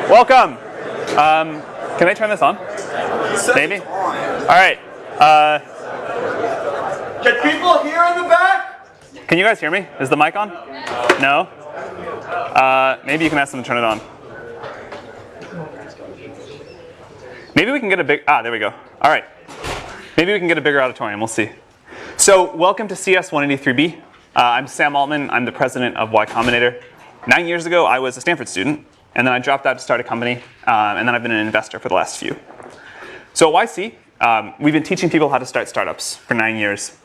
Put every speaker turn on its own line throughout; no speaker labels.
Welcome. Can I turn this on? Maybe? All right.
Can people hear in the back?
Can you guys hear me? Is the mic on? No? Maybe you can ask them to turn it on. Maybe we can get a big, there we go. All right. Maybe we can get a bigger auditorium. We'll see. So welcome to CS 183B. I'm Sam Altman. I'm the president of Y Combinator. 9 years ago, I was a Stanford student, and then I dropped out to start a company, and then I've been an investor for the last few. So at YC, we've been teaching people how to start startups for 9 years.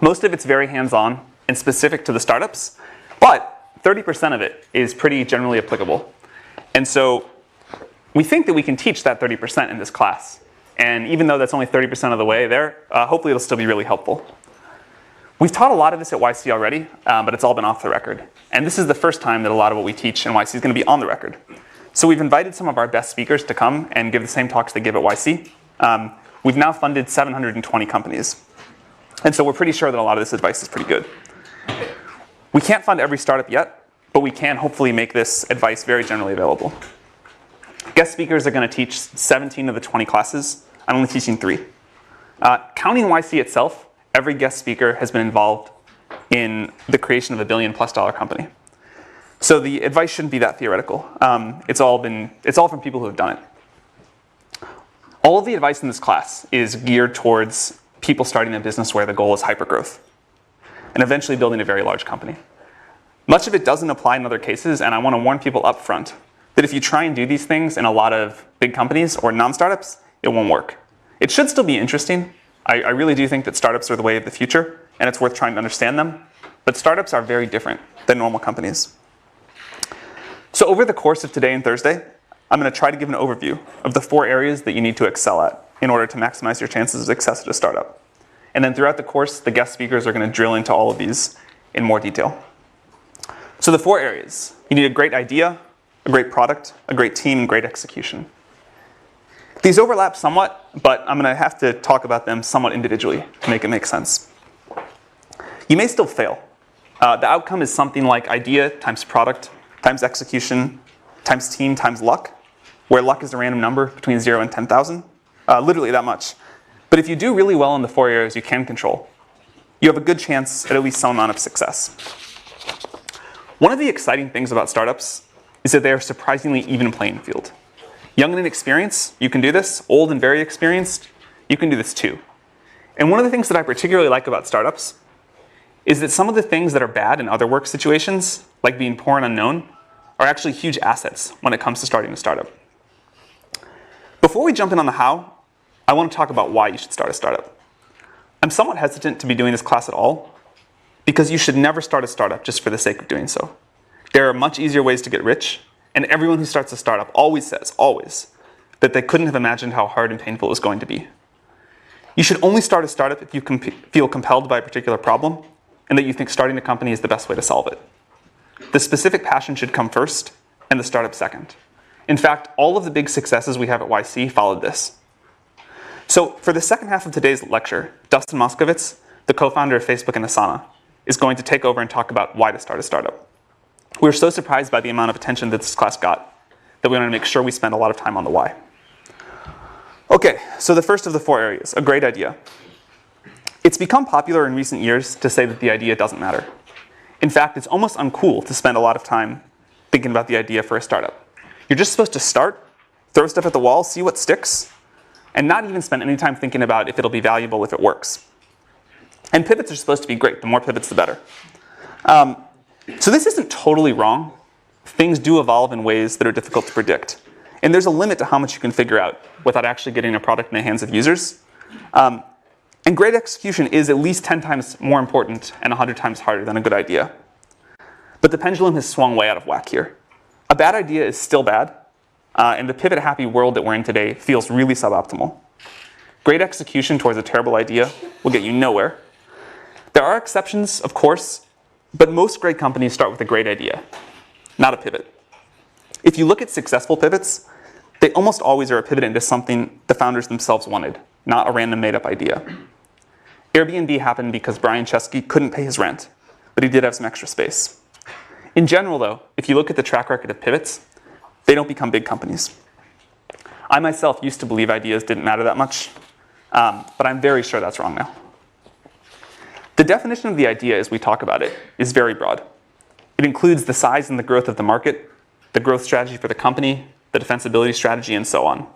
Most of it's very hands-on and specific to the startups, but 30% of it is pretty generally applicable. And so we think that we can teach that 30% in this class. And even though that's only 30% of the way there, hopefully it'll still be really helpful. We've taught a lot of this at YC already, but it's all been off the record. And this is the first time that a lot of what we teach in YC is going to be on the record. So we've invited some of our best speakers to come and give the same talks they give at YC. We've now funded 720 companies. And so we're pretty sure that a lot of this advice is pretty good. We can't fund every startup yet, but we can hopefully make this advice very generally available. Guest speakers are going to teach 17 of the 20 classes. I'm only teaching 3. Counting YC itself, every guest speaker has been involved in the creation of a $1 billion+ company. So the advice shouldn't be that theoretical. It's all from people who have done it. All of the advice in this class is geared towards people starting a business where the goal is hypergrowth and eventually building a very large company. Much of it doesn't apply in other cases, and I want to warn people up front that if you try and do these things in a lot of big companies or non-startups, it won't work. It should still be interesting. I really do think that startups are the way of the future, and it's worth trying to understand them. But startups are very different than normal companies. So over the course of today and Thursday, I'm going to try to give an overview of the 4 areas that you need to excel at in order to maximize your chances of success at a startup. And then throughout the course, the guest speakers are going to drill into all of these in more detail. So the 4 areas. You need a great idea, a great product, a great team, and great execution. These overlap somewhat, but I'm going to have to talk about them somewhat individually to make it make sense. You may still fail. The outcome is something like idea times product times execution times team times luck, where luck is a random number between 0 and 10,000. Literally that much. But if you do really well in the 4 areas you can control, you have a good chance at least some amount of success. One of the exciting things about startups is that they are surprisingly even playing field. Young and inexperienced, you can do this. Old and very experienced, you can do this too. And one of the things that I particularly like about startups is that some of the things that are bad in other work situations, like being poor and unknown, are actually huge assets when it comes to starting a startup. Before we jump in on the how, I want to talk about why you should start a startup. I'm somewhat hesitant to be doing this class at all, because you should never start a startup just for the sake of doing so. There are much easier ways to get rich, and everyone who starts a startup always says, that they couldn't have imagined how hard and painful it was going to be. You should only start a startup if you feel compelled by a particular problem, and that you think starting a company is the best way to solve it. The specific passion should come first, and the startup second. In fact, all of the big successes we have at YC followed this. So for the second half of today's lecture, Dustin Moskovitz, the co-founder of Facebook and Asana, is going to take over and talk about why to start a startup. We were so surprised by the amount of attention that this class got that we wanted to make sure we spend a lot of time on the why. Okay, so the first of the 4 areas, a great idea. It's become popular in recent years to say that the idea doesn't matter. In fact, it's almost uncool to spend a lot of time thinking about the idea for a startup. You're just supposed to start, throw stuff at the wall, see what sticks, and not even spend any time thinking about if it'll be valuable if it works. And pivots are supposed to be great. The more pivots, the better. So this isn't totally wrong. Things do evolve in ways that are difficult to predict. And there's a limit to how much you can figure out without actually getting a product in the hands of users. And great execution is at least 10 times more important and 100 times harder than a good idea. But the pendulum has swung way out of whack here. A bad idea is still bad, and the pivot-happy world that we're in today feels really suboptimal. Great execution towards a terrible idea will get you nowhere. There are exceptions, of course, but most great companies start with a great idea, not a pivot. If you look at successful pivots, they almost always are a pivot into something the founders themselves wanted, not a random made-up idea. Airbnb happened because Brian Chesky couldn't pay his rent, but he did have some extra space. In general, though, if you look at the track record of pivots, they don't become big companies. I myself used to believe ideas didn't matter that much, but I'm very sure that's wrong now. The definition of the idea as we talk about it is very broad. It includes the size and the growth of the market, the growth strategy for the company, the defensibility strategy, and so on.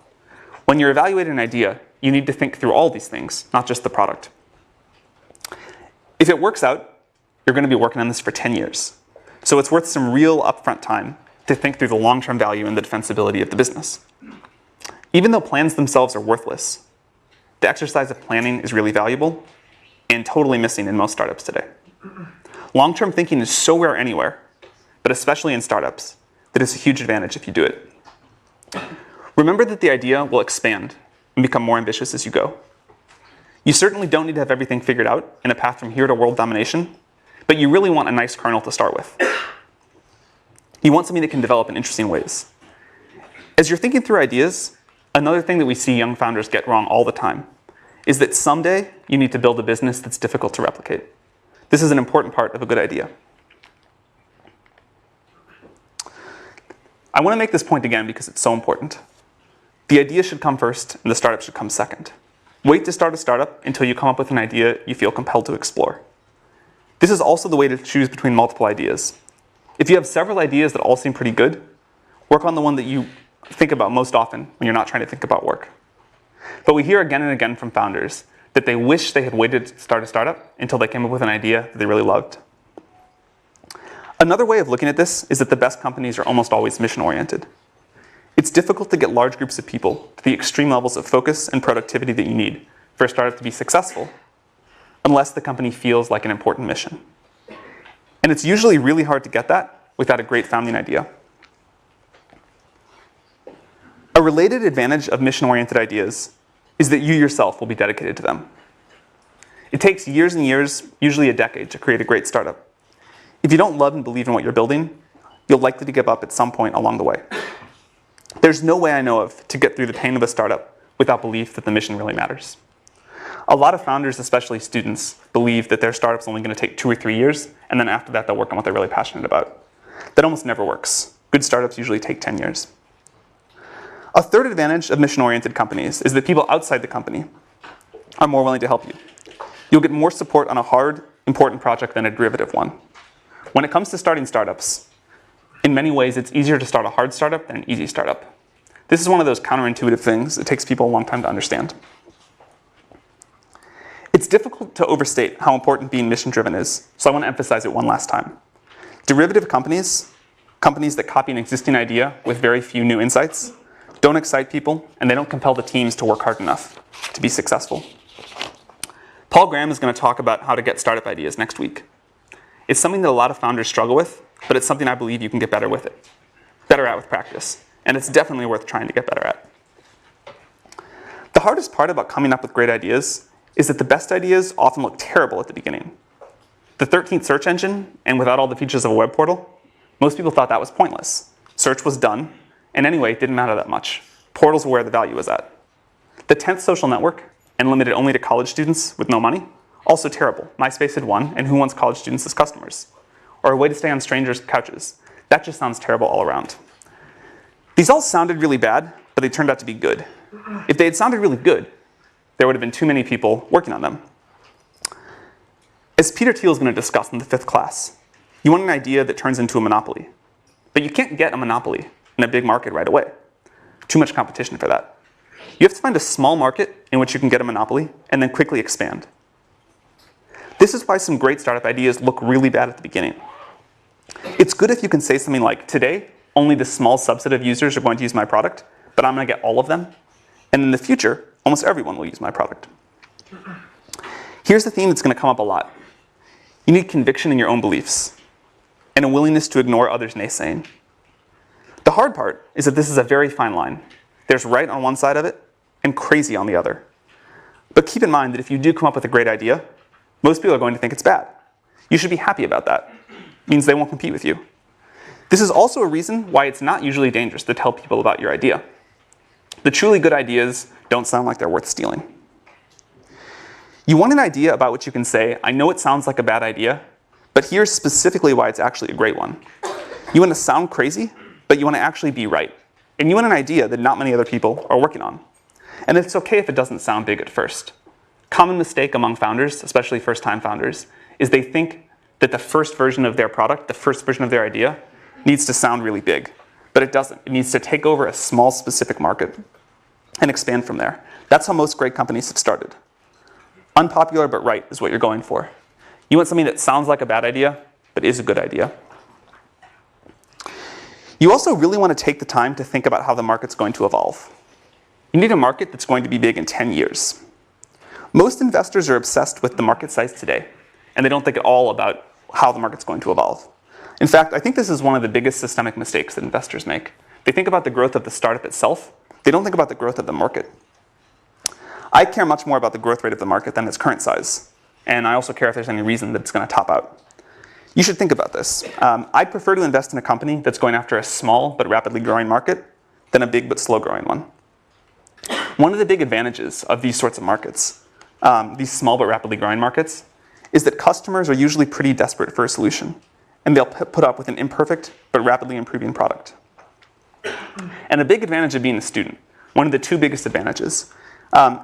When you're evaluating an idea, you need to think through all these things, not just the product. If it works out, you're going to be working on this for 10 years. So it's worth some real upfront time to think through the long-term value and the defensibility of the business. Even though plans themselves are worthless, the exercise of planning is really valuable and totally missing in most startups today. Long-term thinking is so rare anywhere, but especially in startups, that it's a huge advantage if you do it. Remember that the idea will expand and become more ambitious as you go. You certainly don't need to have everything figured out in a path from here to world domination, but you really want a nice kernel to start with. You want something that can develop in interesting ways. As you're thinking through ideas, another thing that we see young founders get wrong all the time is that someday you need to build a business that's difficult to replicate. This is an important part of a good idea. I want to make this point again because it's so important. The idea should come first and the startup should come second. Wait to start a startup until you come up with an idea you feel compelled to explore. This is also the way to choose between multiple ideas. If you have several ideas that all seem pretty good, work on the one that you think about most often when you're not trying to think about work. But we hear again and again from founders that they wish they had waited to start a startup until they came up with an idea that they really loved. Another way of looking at this is that the best companies are almost always mission-oriented. It's difficult to get large groups of people to the extreme levels of focus and productivity that you need for a startup to be successful, unless the company feels like an important mission. And it's usually really hard to get that without a great founding idea. A related advantage of mission-oriented ideas is that you yourself will be dedicated to them. It takes years and years, usually a decade, to create a great startup. If you don't love and believe in what you're building, you're likely to give up at some point along the way. There's no way I know of to get through the pain of a startup without belief that the mission really matters. A lot of founders, especially students, believe that their startup's only going to take 2 or 3 years, and then after that they'll work on what they're really passionate about. That almost never works. Good startups usually take 10 years. A third advantage of mission-oriented companies is that people outside the company are more willing to help you. You'll get more support on a hard, important project than a derivative one. When it comes to starting startups, in many ways it's easier to start a hard startup than an easy startup. This is one of those counterintuitive things that takes people a long time to understand. It's difficult to overstate how important being mission-driven is, so I want to emphasize it one last time. Derivative companies, companies that copy an existing idea with very few new insights, don't excite people, and they don't compel the teams to work hard enough to be successful. Paul Graham is going to talk about how to get startup ideas next week. It's something that a lot of founders struggle with, but it's something I believe you can get better at with practice, and it's definitely worth trying to get better at. The hardest part about coming up with great ideas is that the best ideas often look terrible at the beginning. The 13th search engine, and without all the features of a web portal, most people thought that was pointless. Search was done, and anyway, it didn't matter that much. Portals were where the value was at. The 10th social network, and limited only to college students with no money, also terrible. MySpace had won, and who wants college students as customers? Or a way to stay on strangers' couches. That just sounds terrible all around. These all sounded really bad, but they turned out to be good. If they had sounded really good, there would have been too many people working on them. As Peter Thiel is going to discuss in the 5th class, you want an idea that turns into a monopoly. But you can't get a monopoly in a big market right away. Too much competition for that. You have to find a small market in which you can get a monopoly and then quickly expand. This is why some great startup ideas look really bad at the beginning. It's good if you can say something like, today, only this small subset of users are going to use my product, but I'm going to get all of them. And in the future, almost everyone will use my product. Here's the theme that's going to come up a lot. You need conviction in your own beliefs and a willingness to ignore others' naysaying. The hard part is that this is a very fine line. There's right on one side of it and crazy on the other. But keep in mind that if you do come up with a great idea, most people are going to think it's bad. You should be happy about that. It means they won't compete with you. This is also a reason why it's not usually dangerous to tell people about your idea. The truly good ideas don't sound like they're worth stealing. You want an idea about which you can say, I know it sounds like a bad idea, but here's specifically why it's actually a great one. You want to sound crazy, but you want to actually be right. And you want an idea that not many other people are working on. And it's okay if it doesn't sound big at first. Common mistake among founders, especially first-time founders, is they think that the first version of their product, the first version of their idea, needs to sound really big. But it doesn't. It needs to take over a small specific market and expand from there. That's how most great companies have started. Unpopular but right is what you're going for. You want something that sounds like a bad idea, but is a good idea. You also really want to take the time to think about how the market's going to evolve. You need a market that's going to be big in 10 years. Most investors are obsessed with the market size today, and they don't think at all about how the market's going to evolve. In fact, I think this is one of the biggest systemic mistakes that investors make. They think about the growth of the startup itself. They don't think about the growth of the market. I care much more about the growth rate of the market than its current size. And I also care if there's any reason that it's going to top out. You should think about this. I'd prefer to invest in a company that's going after a small but rapidly growing market than a big but slow growing one. One of the big advantages of these sorts of markets, these small but rapidly growing markets, is that customers are usually pretty desperate for a solution. And they'll put up with an imperfect but rapidly improving product. And a big advantage of being a student, one of the two biggest advantages,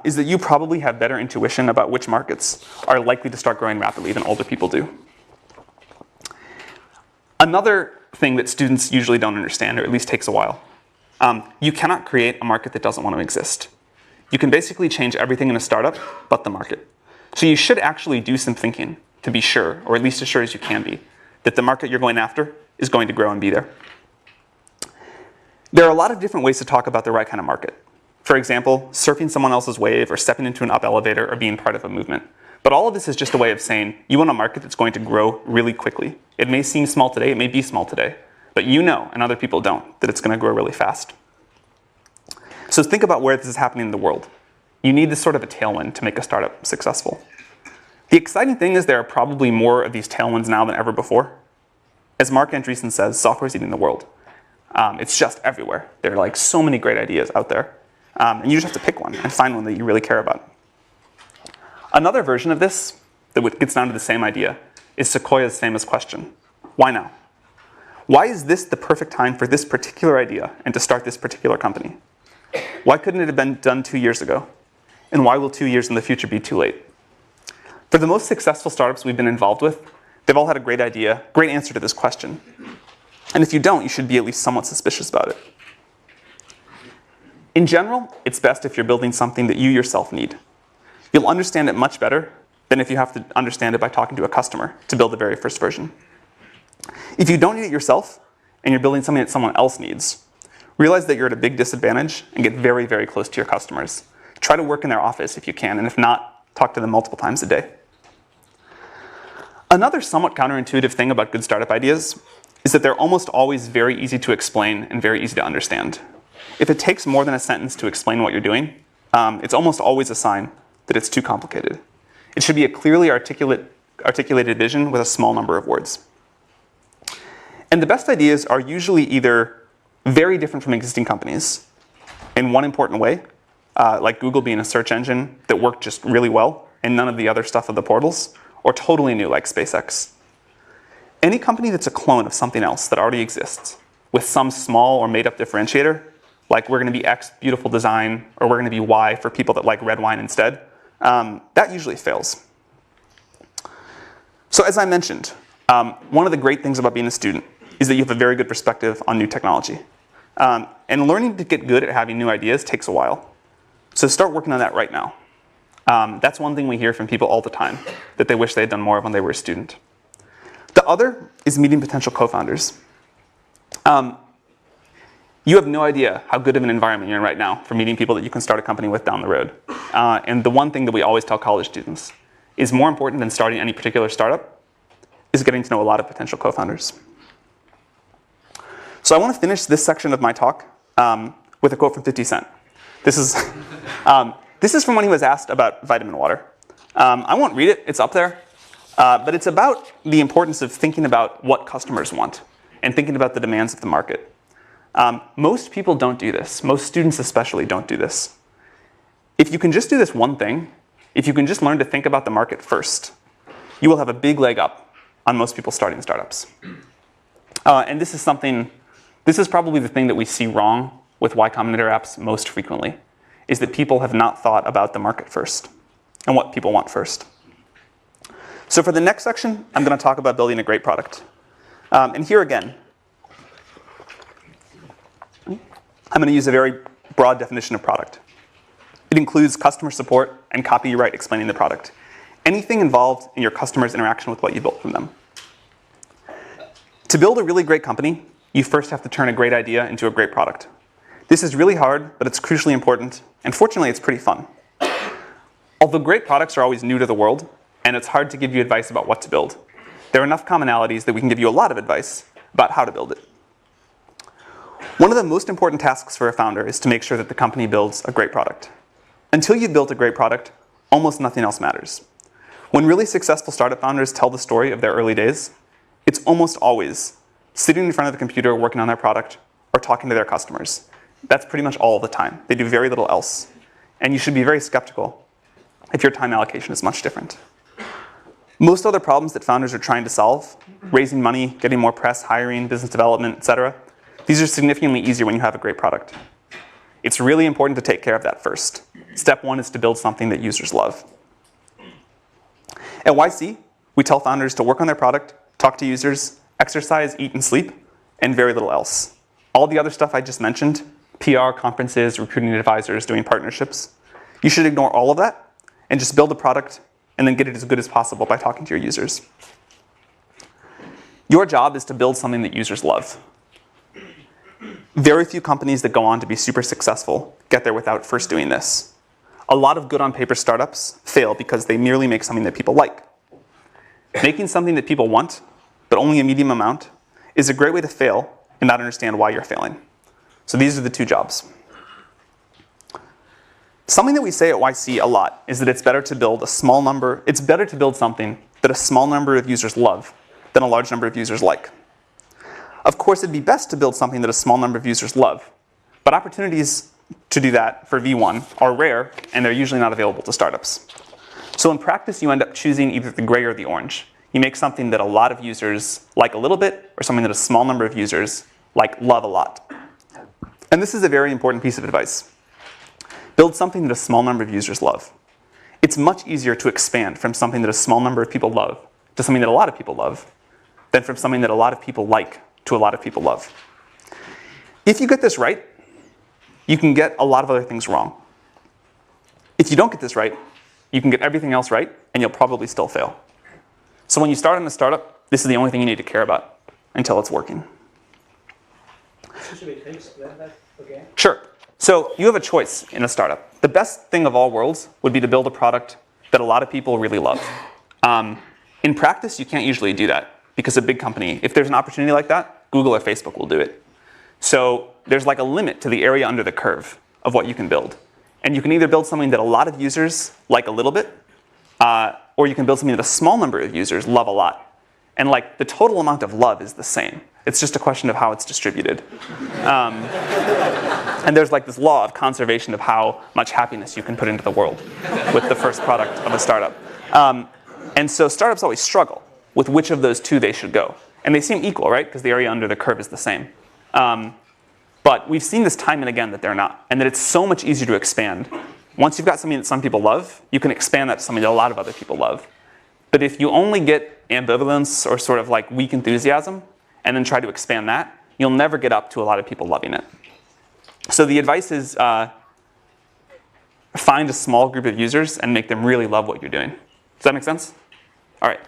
is that you probably have better intuition about which markets are likely to start growing rapidly than older people do. Another thing that students usually don't understand, or at least takes a while, you cannot create a market that doesn't want to exist. You can basically change everything in a startup but the market. So you should actually do some thinking to be sure, or at least as sure as you can be, that the market you're going after is going to grow and be there. There are a lot of different ways to talk about the right kind of market. For example, surfing someone else's wave or stepping into an up elevator or being part of a movement. But all of this is just a way of saying you want a market that's going to grow really quickly. It may seem small today, it may be small today, but you know, and other people don't, that it's going to grow really fast. So think about where this is happening in the world. You need this sort of a tailwind to make a startup successful. The exciting thing is there are probably more of these tailwinds now than ever before. As Mark Andreessen says, software is eating the world. It's just everywhere. There are like so many great ideas out there. And you just have to pick one and find one that you really care about. Another version of this that gets down to the same idea is Sequoia's famous question. Why now? Why is this the perfect time for this particular idea and to start this particular company? Why couldn't it have been done 2 years ago? And why will 2 years in the future be too late? For the most successful startups we've been involved with, they've all had a great idea, great answer to this question. And if you don't, you should be at least somewhat suspicious about it. In general, it's best if you're building something that you yourself need. You'll understand it much better than if you have to understand it by talking to a customer to build the very first version. If you don't need it yourself, and you're building something that someone else needs, realize that you're at a big disadvantage and get very, very close to your customers. Try to work in their office if you can, and if not, talk to them multiple times a day. Another somewhat counterintuitive thing about good startup ideas is that they're almost always very easy to explain and very easy to understand. If it takes more than a sentence to explain what you're doing, it's almost always a sign that it's too complicated. It should be a clearly articulated vision with a small number of words. And the best ideas are usually either very different from existing companies in one important way, like Google being a search engine that worked just really well and none of the other stuff of the portals, or totally new like SpaceX. Any company that's a clone of something else that already exists with some small or made up differentiator, like we're going to be X beautiful design, or we're going to be Y for people that like red wine instead, that usually fails. So as I mentioned, one of the great things about being a student is that you have a very good perspective on new technology. And learning to get good at having new ideas takes a while. So start working on that right now. That's one thing we hear from people all the time, that they wish they had done more of when they were a student. The other is meeting potential co-founders. You have no idea how good of an environment you're in right now for meeting people that you can start a company with down the road. And the one thing that we always tell college students is more important than starting any particular startup is getting to know a lot of potential co-founders. So I want to finish this section of my talk with a quote from 50 Cent. This is from when he was asked about vitamin water. I won't read it, it's up there. But it's about the importance of thinking about what customers want and thinking about the demands of the market. Most people don't do this. Most students especially don't do this. If you can just do this one thing, if you can just learn to think about the market first, you will have a big leg up on most people starting startups. And this is something This is probably the thing that we see wrong with Y Combinator apps most frequently, is that people have not thought about the market first and what people want first. So for the next section, I'm going to talk about building a great product. And here again, I'm going to use a very broad definition of product. It includes customer support and copyright explaining the product. Anything involved in your customer's interaction with what you built from them. To build a really great company, you first have to turn a great idea into a great product. This is really hard, but it's crucially important, and fortunately, it's pretty fun. Although great products are always new to the world, and it's hard to give you advice about what to build, there are enough commonalities that we can give you a lot of advice about how to build it. One of the most important tasks for a founder is to make sure that the company builds a great product. Until you've built a great product, almost nothing else matters. When really successful startup founders tell the story of their early days, it's almost always sitting in front of the computer working on their product or talking to their customers. That's pretty much all the time. They do very little else. And you should be very skeptical if your time allocation is much different. Most other problems that founders are trying to solve, raising money, getting more press, hiring, business development, etc., these are significantly easier when you have a great product. It's really important to take care of that first. Step one is to build something that users love. At YC, we tell founders to work on their product, talk to users, exercise, eat, and sleep, and very little else. All the other stuff I just mentioned, PR, conferences, recruiting advisors, doing partnerships, you should ignore all of that and just build a product and then get it as good as possible by talking to your users. Your job is to build something that users love. Very few companies that go on to be super successful get there without first doing this. A lot of good on paper startups fail because they merely make something that people like. Making something that people want, but only a medium amount, is a great way to fail and not understand why you're failing. So these are the two jobs. Something that we say at YC a lot is that it's better to build something that a small number of users love than a large number of users like. Of course, it'd be best to build something that a small number of users love, but opportunities to do that for V1 are rare, and they're usually not available to startups. So in practice, you end up choosing either the gray or the orange. You make something that a lot of users like a little bit, or something that a small number of users love a lot. And this is a very important piece of advice. Build something that a small number of users love. It's much easier to expand from something that a small number of people love to something that a lot of people love than from something that a lot of people like to a lot of people love. If you get this right, you can get a lot of other things wrong. If you don't get this right, you can get everything else right, and you'll probably still fail. So when you start in a startup, this is the only thing you need to care about until it's working.
Should we explain that again?
Sure. So you have a choice in a startup. The best thing of all worlds would be to build a product that a lot of people really love. In practice, you can't usually do that because a big company, if there's an opportunity like that, Google or Facebook will do it. So there's a limit to the area under the curve of what you can build. And you can either build something that a lot of users like a little bit, or you can build something that a small number of users love a lot. And the total amount of love is the same. It's just a question of how it's distributed. And there's this law of conservation of how much happiness you can put into the world with the first product of a startup. And so startups always struggle with which of those two they should go. And they seem equal, right? Because the area under the curve is the same. But we've seen this time and again that they're not, and that it's so much easier to expand. Once you've got something that some people love, you can expand that to something that a lot of other people love. But if you only get ambivalence or sort of weak enthusiasm, and then try to expand that, you'll never get up to a lot of people loving it. So the advice is find a small group of users and make them really love what you're doing. Does that make sense? All right.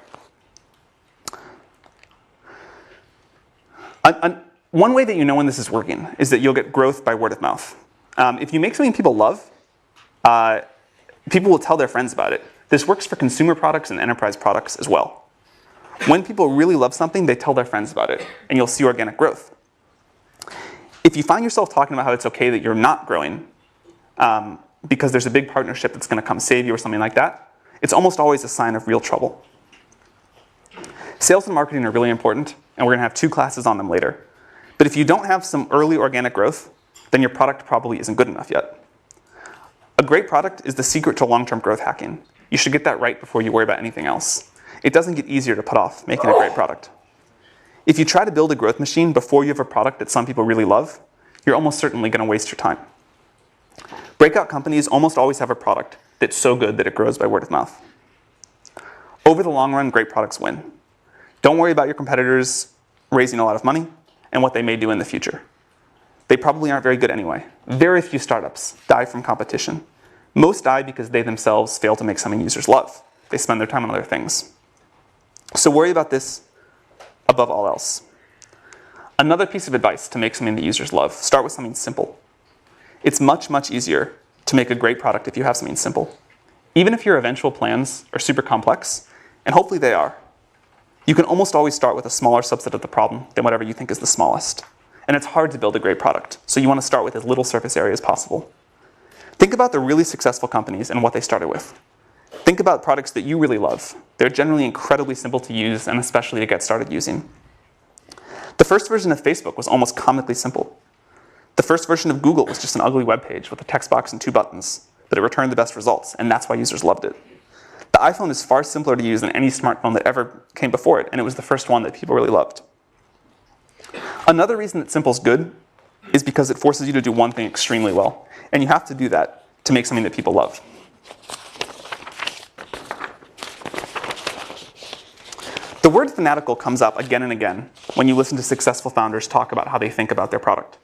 One way that you know when this is working is that you'll get growth by word of mouth. If you make something people love, people will tell their friends about it. This works for consumer products and enterprise products as well. When people really love something, they tell their friends about it, and you'll see organic growth. If you find yourself talking about how it's okay that you're not growing because there's a big partnership that's going to come save you or something like that, it's almost always a sign of real trouble. Sales and marketing are really important, and we're going to have 2 classes on them later. But if you don't have some early organic growth, then your product probably isn't good enough yet. A great product is the secret to long-term growth hacking. You should get that right before you worry about anything else. It doesn't get easier to put off making a great product. If you try to build a growth machine before you have a product that some people really love, you're almost certainly going to waste your time. Breakout companies almost always have a product that's so good that it grows by word of mouth. Over the long run, great products win. Don't worry about your competitors raising a lot of money and what they may do in the future. They probably aren't very good anyway. Very few startups die from competition. Most die because they themselves fail to make something users love. They spend their time on other things. So worry about this above all else. Another piece of advice to make something that users love, start with something simple. It's much, much easier to make a great product if you have something simple. Even if your eventual plans are super complex, and hopefully they are, you can almost always start with a smaller subset of the problem than whatever you think is the smallest. And it's hard to build a great product, so you want to start with as little surface area as possible. Think about the really successful companies and what they started with. Think about products that you really love. They're generally incredibly simple to use and especially to get started using. The first version of Facebook was almost comically simple. The first version of Google was just an ugly web page with a text box and 2 buttons, but it returned the best results, and that's why users loved it. The iPhone is far simpler to use than any smartphone that ever came before it, and it was the first one that people really loved. Another reason that simple is good is because it forces you to do one thing extremely well, and you have to do that to make something that people love. The word fanatical comes up again and again when you listen to successful founders talk about how they think about their product.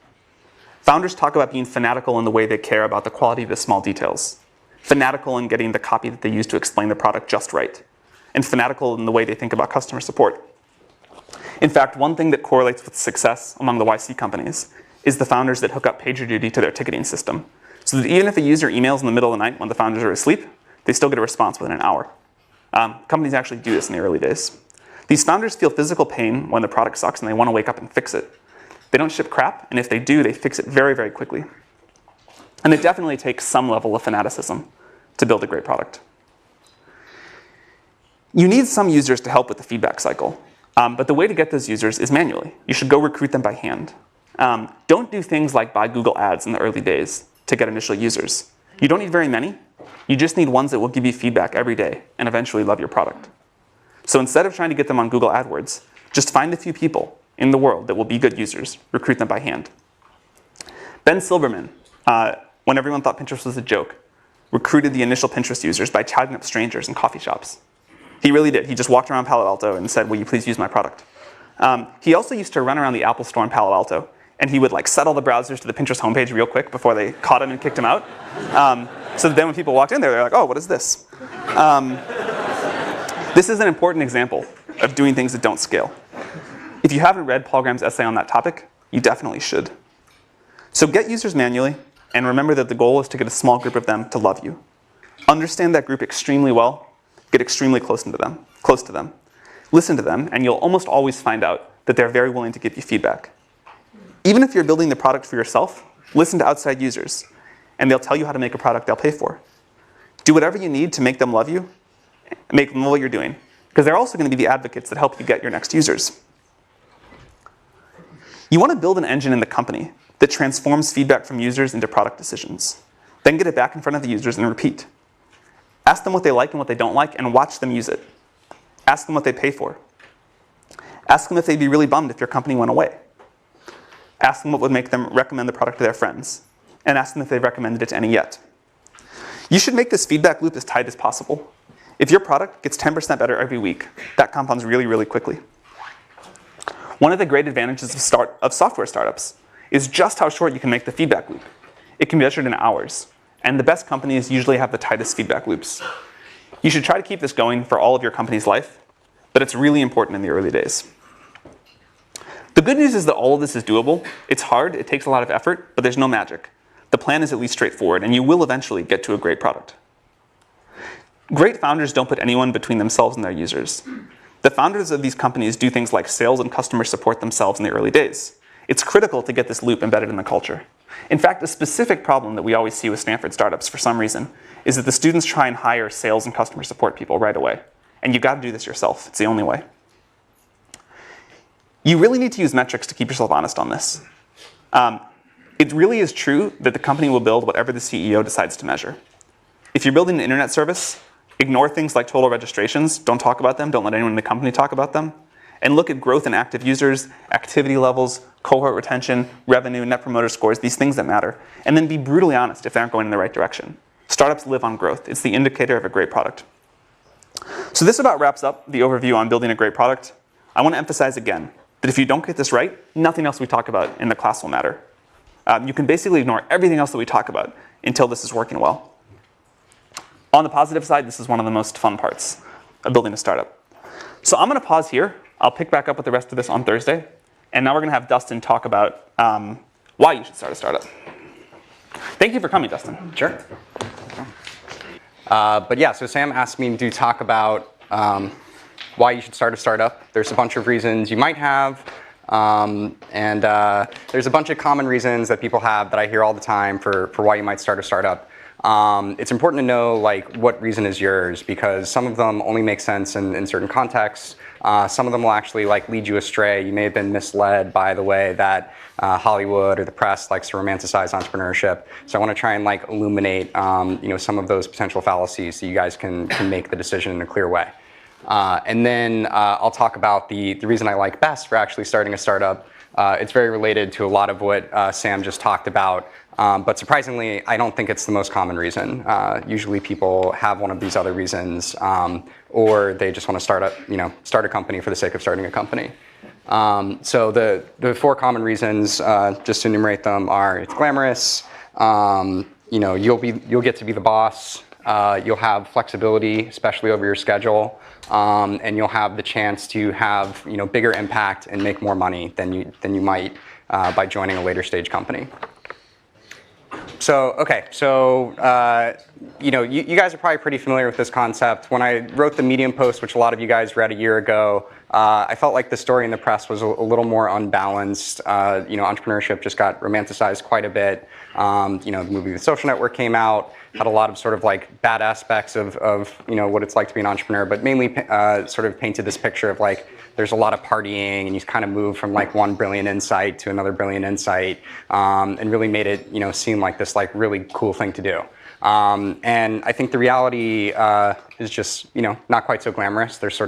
Founders talk about being fanatical in the way they care about the quality of the small details, fanatical in getting the copy that they use to explain the product just right, and fanatical in the way they think about customer support. In fact, one thing that correlates with success among the YC companies is the founders that hook up PagerDuty to their ticketing system, so that even if a user emails in the middle of the night when the founders are asleep, they still get a response within an hour. Companies actually do this in the early days. These founders feel physical pain when the product sucks and they want to wake up and fix it. They don't ship crap, and if they do, they fix it very, very quickly. And it definitely takes some level of fanaticism to build a great product. You need some users to help with the feedback cycle, but the way to get those users is manually. You should go recruit them by hand. Don't do things like buy Google Ads in the early days to get initial users. You don't need very many. You just need ones that will give you feedback every day and eventually love your product. So instead of trying to get them on Google AdWords, just find a few people in the world that will be good users, recruit them by hand. Ben Silverman, when everyone thought Pinterest was a joke, recruited the initial Pinterest users by chatting up strangers in coffee shops. He really did. He just walked around Palo Alto and said, will you please use my product? He also used to run around the Apple store in Palo Alto, and he would set all the browsers to the Pinterest homepage real quick before they caught him and kicked him out. So that then when people walked in there, they're like, oh, what is this? This is an important example of doing things that don't scale. If you haven't read Paul Graham's essay on that topic, you definitely should. So get users manually, and remember that the goal is to get a small group of them to love you. Understand that group extremely well, get extremely close to them. Listen to them, and you'll almost always find out that they're very willing to give you feedback. Even if you're building the product for yourself, listen to outside users, and they'll tell you how to make a product they'll pay for. Do whatever you need to make them love you, and make them know what you're doing, because they're also going to be the advocates that help you get your next users. You want to build an engine in the company that transforms feedback from users into product decisions. Then get it back in front of the users and repeat. Ask them what they like and what they don't like, and watch them use it. Ask them what they pay for. Ask them if they'd be really bummed if your company went away. Ask them what would make them recommend the product to their friends, and ask them if they've recommended it to any yet. You should make this feedback loop as tight as possible. If your product gets 10% better every week, that compounds really, really quickly. One of the great advantages of software startups is just how short you can make the feedback loop. It can be measured in hours, and the best companies usually have the tightest feedback loops. You should try to keep this going for all of your company's life, but it's really important in the early days. The good news is that all of this is doable. It's hard, it takes a lot of effort, but there's no magic. The plan is at least straightforward, and you will eventually get to a great product. Great founders don't put anyone between themselves and their users. The founders of these companies do things like sales and customer support themselves in the early days. It's critical to get this loop embedded in the culture. In fact, a specific problem that we always see with Stanford startups for some reason is that the students try and hire sales and customer support people right away. And you've got to do this yourself. It's the only way. You really need to use metrics to keep yourself honest on this. It really is true that the company will build whatever the CEO decides to measure. If you're building an internet service, ignore things like total registrations. Don't talk about them. Don't let anyone in the company talk about them. and look at growth in active users, activity levels, cohort retention, revenue, net promoter scores, these things that matter, and then be brutally honest if they aren't going in the right direction. Startups live on growth. It's the indicator of a great product. So this about wraps up the overview on building a great product. I want to emphasize again that if you don't get this right, nothing else we talk about in the class will matter. You can basically ignore everything else that we talk about until this is working well. On the positive side, this is one of the most fun parts of building a startup. So I'm going to pause here. I'll pick back up with the rest of this on Thursday. And now we're going to have Dustin talk about why you should start a startup. Thank you for coming, Dustin.
Sure. But yeah, so Sam asked me to talk about why you should start a startup. There's a bunch of reasons you might have. And there's a bunch of common reasons that people have that I hear all the time for why you might start a startup. It's important to know like what reason is yours, because some of them only make sense in certain contexts. Some of them will actually like lead you astray. You may have been misled by the way that Hollywood or the press likes to romanticize entrepreneurship. So I want to try and like illuminate some of those potential fallacies so you guys can make the decision in a clear way. And then I'll talk about the reason I like best for actually starting a startup. It's very related to a lot of what Sam just talked about. But surprisingly, I don't think it's the most common reason. Usually people have one of these other reasons, or they just want to start a company for the sake of starting a company. So the four common reasons, just to enumerate them, are it's glamorous, you'll get to be the boss, you'll have flexibility, especially over your schedule, and you'll have the chance to have bigger impact and make more money than you might by joining a later stage company. So, okay, you guys are probably pretty familiar with this concept. When I wrote the Medium post, which a lot of you guys read a year ago, I felt like the story in the press was a little more unbalanced. Entrepreneurship just got romanticized quite a bit. The movie The Social Network came out, had a lot of sort of like bad aspects of what it's like to be an entrepreneur, but mainly sort of painted this picture of like there's a lot of partying and you kind of move from like one brilliant insight to another brilliant insight, and really made it seem like this like really cool thing to do. And I think the reality is just not quite so glamorous. There's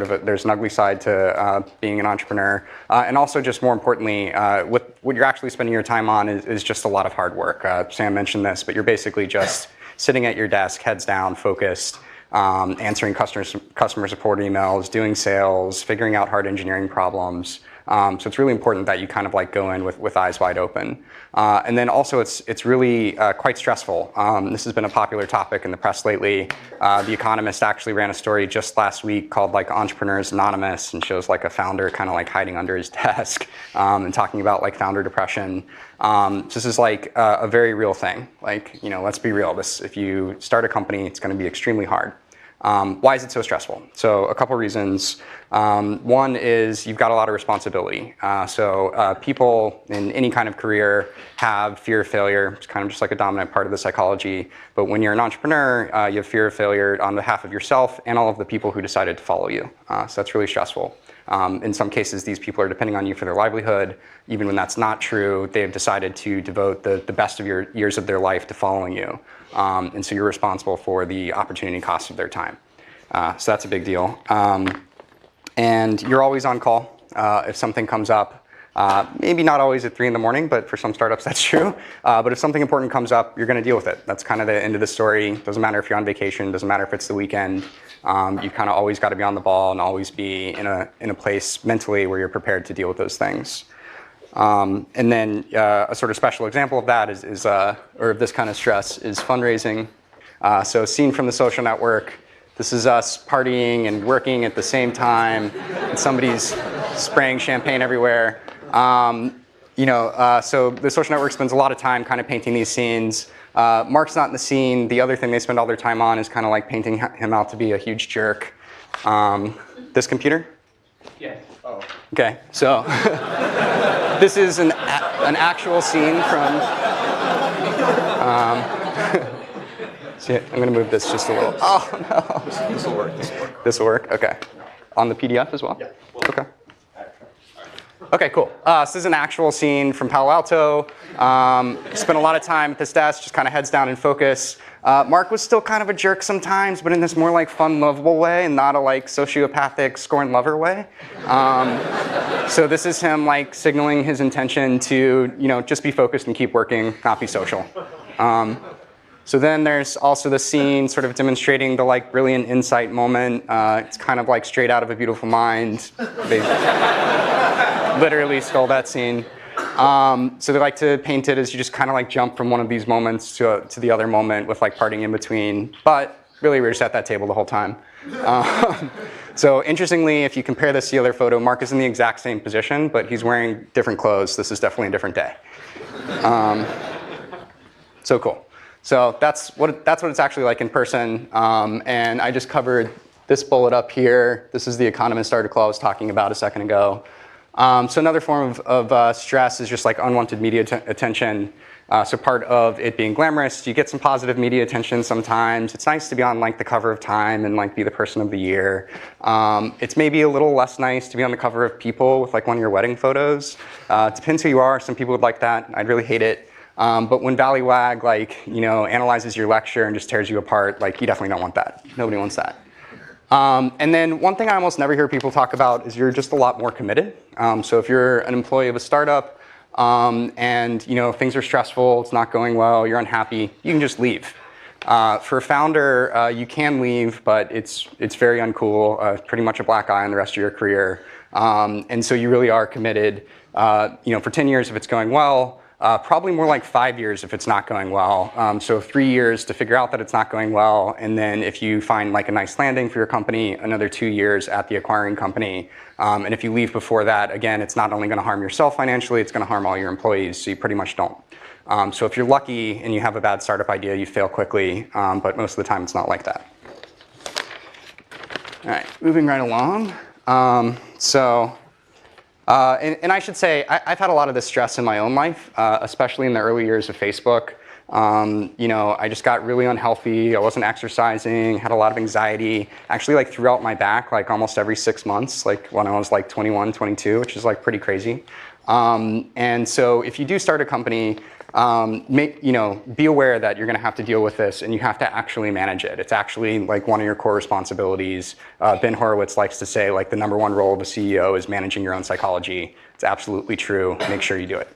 an ugly side to being an entrepreneur, and also just more importantly, what you're actually spending your time on is just a lot of hard work. Sam mentioned this, but you're basically just sitting at your desk, heads down, focused, answering customer support emails, doing sales, figuring out hard engineering problems. So it's really important that you kind of like go in with eyes wide open. And then also it's really quite stressful. This has been a popular topic in the press lately. The Economist actually ran a story just last week called like Entrepreneurs Anonymous, and shows like a founder kind of like hiding under his desk and talking about like founder depression. So this is like a very real thing. Like, let's be real. If you start a company, it's going to be extremely hard. Why is it so stressful? So a couple reasons. One is you've got a lot of responsibility. So people in any kind of career have fear of failure. It's kind of just like a dominant part of the psychology. But when you're an entrepreneur, you have fear of failure on behalf of yourself and all of the people who decided to follow you. So that's really stressful. In some cases, these people are depending on you for their livelihood. Even when that's not true, they've decided to devote the best of your years of their life to following you. And so you're responsible for the opportunity cost of their time. So that's a big deal. And you're always on call if something comes up. Maybe not always at 3 in the morning, but for some startups that's true. But if something important comes up, you're going to deal with it. That's kind of the end of the story. Doesn't matter if you're on vacation. Doesn't matter if it's the weekend. You kind of always got to be on the ball and always be in a place mentally where you're prepared to deal with those things. And then a sort of special example of that or of this kind of stress is fundraising. So scene from The Social Network. This is us partying and working at the same time, and somebody's spraying champagne everywhere. So The Social Network spends a lot of time kind of painting these scenes. Mark's not in the scene. The other thing they spend all their time on is kind of like painting him out to be a huge jerk. This computer?
Yeah. Oh.
Okay, so this is an actual scene from. See, I'm going to move this just a little. Oh no!
This will work.
This will work. Okay. On the PDF as well.
Yeah.
Okay. Okay, cool. So this is an actual scene from Palo Alto. Spent a lot of time at this desk, just kind of heads down and focus. Mark was still kind of a jerk sometimes, but in this more like fun, lovable way, and not a like sociopathic scorn lover way. So this is him like signaling his intention to, you know, just be focused and keep working, not be social. So then there's also the scene sort of demonstrating the like brilliant insight moment. It's kind of like straight out of A Beautiful Mind. They literally stole that scene. So they like to paint it as you just kind of like jump from one of these moments to the other moment with like parting in between. But really we're just at that table the whole time. So interestingly, if you compare this to the other photo, Mark is in the exact same position, but he's wearing different clothes. This is definitely a different day. So cool. So that's what it's actually like in person. And I just covered this bullet up here. This is the Economist article I was talking about a second ago. So another form of stress is just like unwanted media attention. So part of it being glamorous, you get some positive media attention sometimes. It's nice to be on like the cover of Time and like be the person of the year. It's maybe a little less nice to be on the cover of People with like one of your wedding photos. It depends who you are. Some people would like that. I'd really hate it. But when Valleywag like, you know, analyzes your lecture and just tears you apart, like you definitely don't want that. Nobody wants that. And then one thing I almost never hear people talk about is you're just a lot more committed. So if you're an employee of a startup and you know things are stressful, it's not going well, you're unhappy, you can just leave. For a founder, you can leave, but it's very uncool, pretty much a black eye on the rest of your career. And so you really are committed, you know, for 10 years if it's going well. Probably more like 5 years if it's not going well. So 3 years to figure out that it's not going well, and then if you find like a nice landing for your company, another 2 years at the acquiring company. And if you leave before that, again, it's not only going to harm yourself financially, it's going to harm all your employees, so you pretty much don't. So if you're lucky and you have a bad startup idea, you fail quickly, but most of the time it's not like that. All right, moving right along. And I should say, I've had a lot of this stress in my own life, especially in the early years of Facebook. You know, I just got really unhealthy. I wasn't exercising, had a lot of anxiety, actually like threw out my back like almost every 6 months, like when I was like 21, 22, which is like pretty crazy. And so if you do start a company, be aware that you're going to have to deal with this and you have to actually manage it. It's actually like one of your core responsibilities. Ben Horowitz likes to say like the #1 role of a CEO is managing your own psychology. It's absolutely true. Make sure you do it.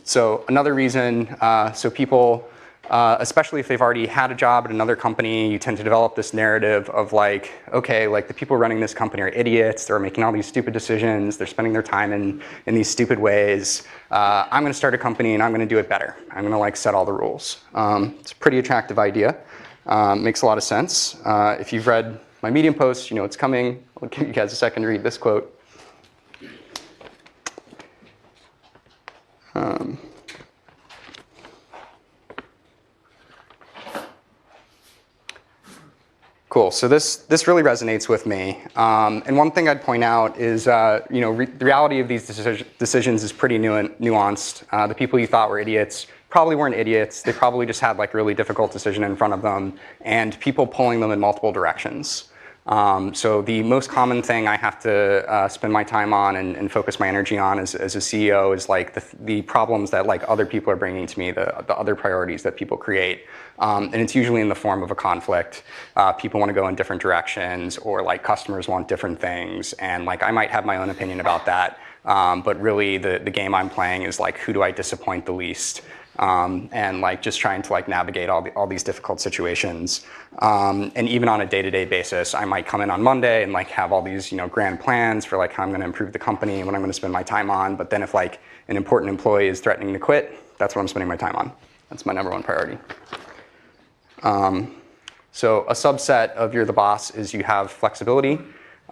So another reason, so people, especially if they've already had a job at another company, you tend to develop this narrative of like, okay, like the people running this company are idiots. They're making all these stupid decisions. They're spending their time in these stupid ways. I'm going to start a company and I'm going to do it better. I'm going to like set all the rules. It's a pretty attractive idea. Makes a lot of sense. If you've read my Medium post, you know it's coming. I'll give you guys a second to read this quote. Cool. So this really resonates with me. And one thing I'd point out is, the reality of these decisions is pretty nuanced. The people you thought were idiots probably weren't idiots. They probably just had like a really difficult decision in front of them, and people pulling them in multiple directions. So the most common thing I have to spend my time on and focus my energy on as a CEO is like the problems that like other people are bringing to me, the other priorities that people create. And it's usually in the form of a conflict. People want to go in different directions, or like customers want different things. And like I might have my own opinion about that. But really the game I'm playing is like, who do I disappoint the least? And like just trying to like navigate all these difficult situations. And even on a day-to-day basis, I might come in on Monday and like have all these, grand plans for like how I'm going to improve the company and what I'm going to spend my time on. But then if like an important employee is threatening to quit, that's what I'm spending my time on. That's my #1 priority. So a subset of you're the boss is you have flexibility.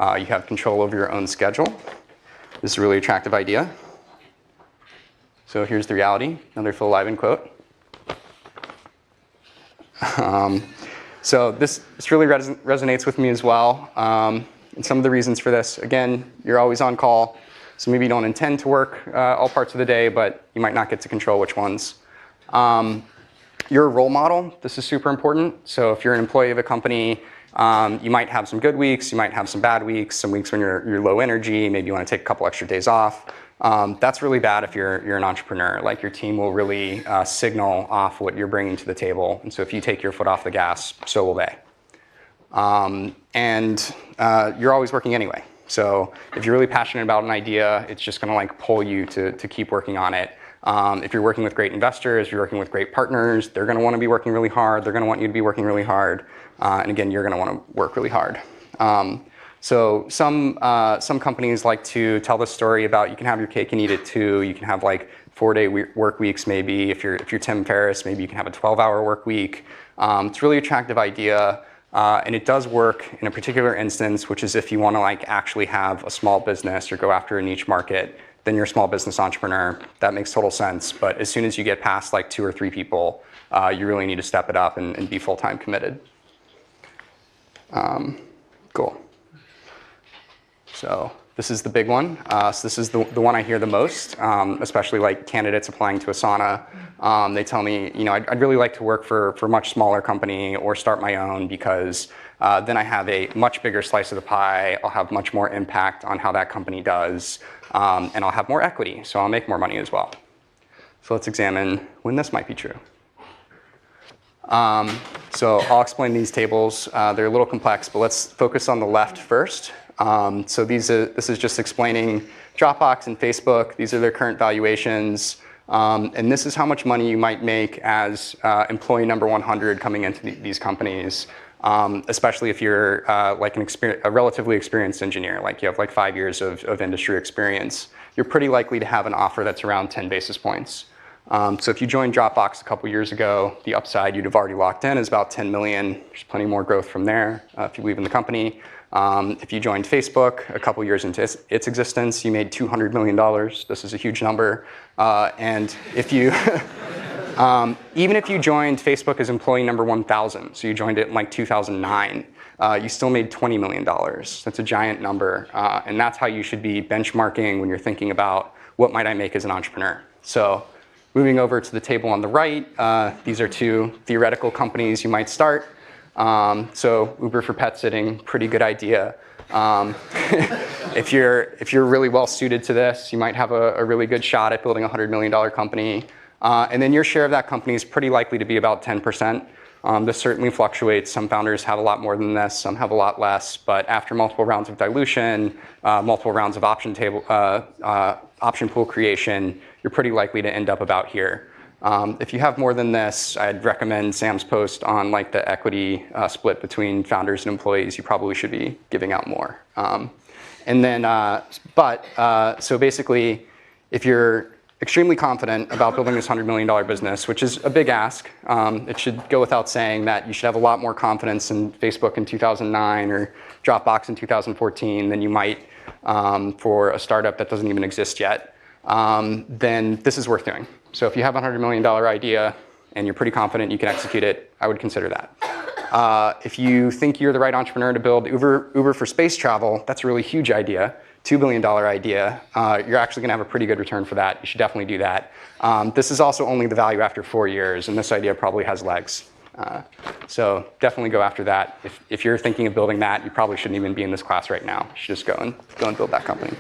You have control over your own schedule. This is a really attractive idea. So here's the reality, another Phil Lieben quote. So this really resonates with me as well. And some of the reasons for this, again, you're always on call. So maybe you don't intend to work all parts of the day, but you might not get to control which ones. You're a role model. This is super important. So if you're an employee of a company You might have some good weeks, you might have some bad weeks, some weeks when you're low energy, maybe you want to take a couple extra days off. That's really bad if you're an entrepreneur. Like your team will really signal off what you're bringing to the table. And so if you take your foot off the gas, so will they. You're always working anyway. So if you're really passionate about an idea, it's just going to like pull you to keep working on it. If you're working with great investors, if you're working with great partners, they're going to want to be working really hard. They're going to want you to be working really hard. And again, you're going to want to work really hard. So some companies like to tell the story about you can have your cake and eat it too. You can have like 4-day work weeks maybe. If you're Tim Ferriss, maybe you can have a 12-hour work week. It's a really attractive idea. And it does work in a particular instance, which is if you want to like actually have a small business or go after a niche market, then you're a small business entrepreneur. That makes total sense. But as soon as you get past like 2 or 3 people, you really need to step it up and be full-time committed. Cool. So this is the big one. So this is the one I hear the most, especially like candidates applying to Asana. They tell me, I'd really like to work for a much smaller company or start my own because then I have a much bigger slice of the pie. I'll have much more impact on how that company does, and I'll have more equity, so I'll make more money as well. So let's examine when this might be true. So I'll explain these tables. They're a little complex, but let's focus on the left first. So this is just explaining Dropbox and Facebook. These are their current valuations. And this is how much money you might make as employee number 100 coming into these companies, especially if you're like a relatively experienced engineer, like you have like 5 years of industry experience. You're pretty likely to have an offer that's around 10 basis points. So if you joined Dropbox a couple years ago, the upside you'd have already locked in is about 10 million. There's plenty more growth from there if you believe in the company. If you joined Facebook a couple years into its existence, you made $200 million. This is a huge number. And if you, even if you joined Facebook as employee number 1,000, so you joined it in like 2009, you still made $20 million. That's a giant number. And that's how you should be benchmarking when you're thinking about what might I make as an entrepreneur. So moving over to the table on the right, these are 2 theoretical companies you might start. So Uber for pet sitting, pretty good idea. If you're really well suited to this, you might have a really good shot at building a $100 million company. And then your share of that company is pretty likely to be about 10%. This certainly fluctuates. Some founders have a lot more than this, some have a lot less. But after multiple rounds of dilution, multiple rounds of option pool creation, you're pretty likely to end up about here. If you have more than this, I'd recommend Sam's post on like the equity split between founders and employees. You probably should be giving out more. So basically, if you're extremely confident about building this $100 million business, which is a big ask, it should go without saying that you should have a lot more confidence in Facebook in 2009 or Dropbox in 2014 than you might for a startup that doesn't even exist yet. Then this is worth doing. So if you have a $100 million idea and you're pretty confident you can execute it, I would consider that. If you think you're the right entrepreneur to build Uber for space travel, that's a really huge idea, $2 billion idea. You're actually gonna have a pretty good return for that. You should definitely do that. This is also only the value after 4 years, and this idea probably has legs. So definitely go after that. If you're thinking of building that, you probably shouldn't even be in this class right now. You should just go and build that company.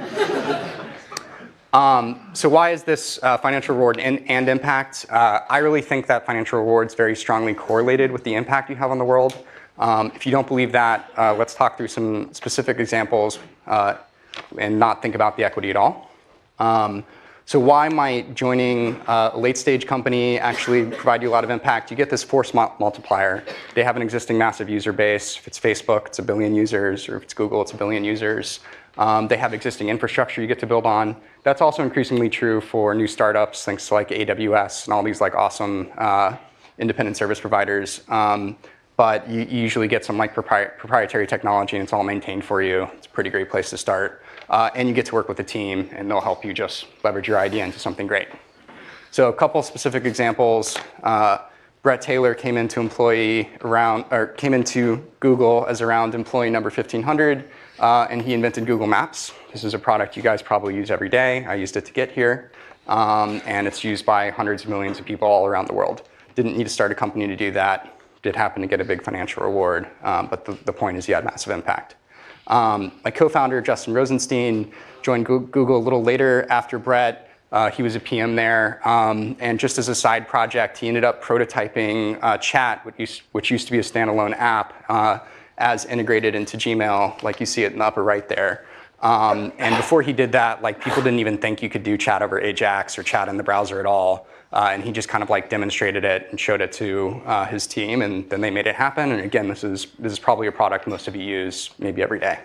So why is this financial reward and impact? I really think that financial reward is very strongly correlated with the impact you have on the world. If you don't believe that, let's talk through some specific examples and not think about the equity at all. So why might joining a late stage company actually provide you a lot of impact? You get this force multiplier. They have an existing massive user base. If it's Facebook, it's 1 billion users, or if it's Google, it's 1 billion users. They have existing infrastructure you get to build on. That's also increasingly true for new startups, things like AWS and all these like awesome independent service providers. But you usually get some like proprietary technology and it's all maintained for you. It's a pretty great place to start. And you get to work with a team and they'll help you just leverage your idea into something great. So a couple specific examples. Brett Taylor came into Google as around employee number 1,500, and he invented Google Maps. This is a product you guys probably use every day. I used it to get here, and it's used by hundreds of millions of people all around the world. Didn't need to start a company to do that. did happen to get a big financial reward, but the point is he had massive impact. My co-founder, Justin Rosenstein, joined Google a little later after Brett. He was a PM there, and just as a side project, he ended up prototyping Chat, which used to be a standalone app, as integrated into Gmail, like you see it in the upper right there. And before he did that, like, people didn't even think you could do chat over Ajax or chat in the browser at all. And he just kind of like demonstrated it and showed it to his team, and then they made it happen. And again, this is probably a product most of you use maybe every day.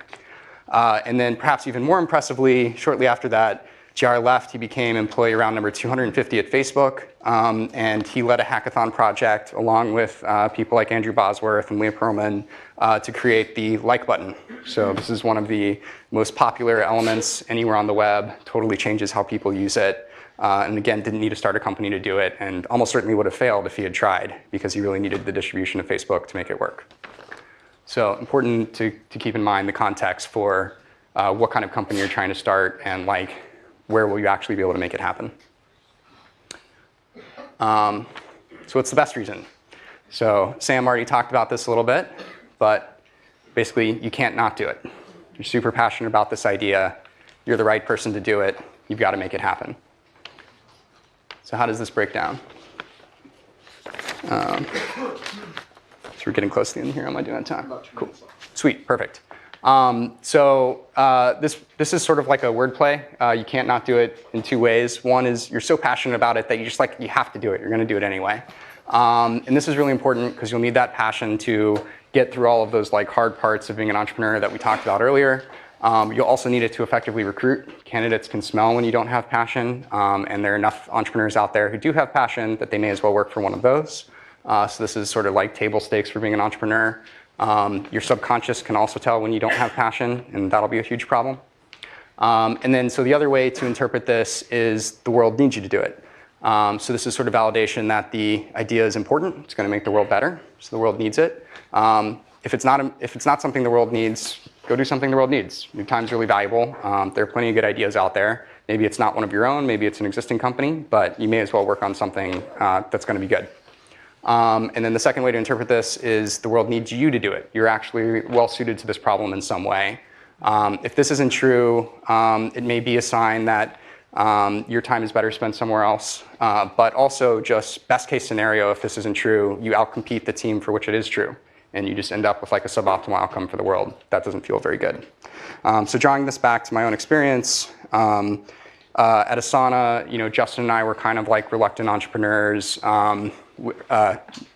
And then perhaps even more impressively, shortly after that, JR left. He became employee round number 250 at Facebook, and he led a hackathon project along with people like Andrew Bosworth and Leah Pearlman to create the like button. So this is one of the most popular elements anywhere on the web, totally changes how people use it. And again, didn't need to start a company to do it, and almost certainly would have failed if he had tried, because he really needed the distribution of Facebook to make it work. So important to keep in mind the context for what kind of company you're trying to start, and like, where will you actually be able to make it happen? So what's the best reason? So Sam already talked about this a little bit, but basically you can't not do it. You're super passionate about this idea. You're the right person to do it. You've got to make it happen. So how does this break down? So we're getting close to the end here. Am I doing time? Cool. Sweet. Perfect. This is sort of like a wordplay. You can't not do it in two ways. One is you're so passionate about it that you have to do it. You're going to do it anyway. And this is really important because you'll need that passion to get through all of those like hard parts of being an entrepreneur that we talked about earlier. You'll also need it to effectively recruit. Candidates can smell when you don't have passion, and there are enough entrepreneurs out there who do have passion that they may as well work for one of those. So this is sort of like table stakes for being an entrepreneur. Your subconscious can also tell when you don't have passion, and that'll be a huge problem. And then, so the other way to interpret this is the world needs you to do it. So this is sort of validation that the idea is important. It's going to make the world better, so the world needs it. If it's not something the world needs, go do something the world needs. Your time's really valuable. There are plenty of good ideas out there. Maybe it's not one of your own, maybe it's an existing company, but you may as well work on something that's going to be good. And then the second way to interpret this is the world needs you to do it. You're actually well suited to this problem in some way. If this isn't true, it may be a sign that your time is better spent somewhere else. But also, just best case scenario, if this isn't true, you outcompete the team for which it is true, and you just end up with like a suboptimal outcome for the world. That doesn't feel very good. So drawing this back to my own experience, at Asana, Justin and I were kind of like reluctant entrepreneurs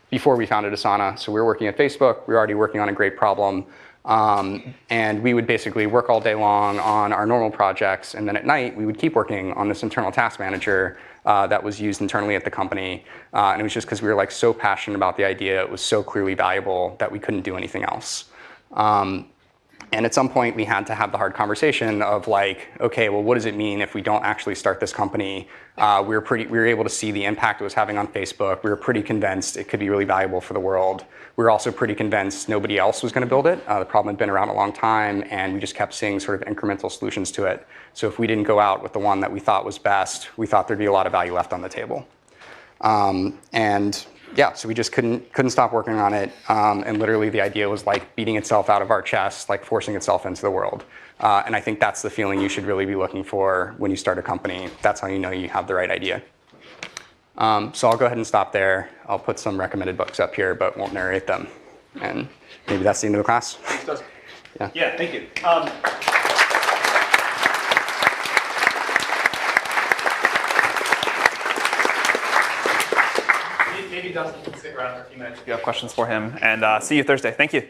before we founded Asana. So we were working at Facebook. We were already working on a great problem. And we would basically work all day long on our normal projects. And then at night, we would keep working on this internal task manager that was used internally at the company. And it was just because we were like so passionate about the idea. It was so clearly valuable that we couldn't do anything else. And at some point, we had to have the hard conversation of like, okay, well, what does it mean if we don't actually start this company? We were able to see the impact it was having on Facebook. We were pretty convinced it could be really valuable for the world. We were also pretty convinced nobody else was going to build it. The problem had been around a long time, and we just kept seeing sort of incremental solutions to it. So if we didn't go out with the one that we thought was best, we thought there'd be a lot of value left on the table. And yeah, so we just couldn't stop working on it. And literally the idea was like beating itself out of our chest, like forcing itself into the world. And I think that's the feeling you should really be looking for when you start a company. That's how you know you have the right idea. So I'll go ahead and stop there. I'll put some recommended books up here, but won't narrate them. And maybe that's the end of the class.
Yeah, thank you. Maybe Dustin can stick around for a few minutes if you have questions for him. And see you Thursday. Thank you.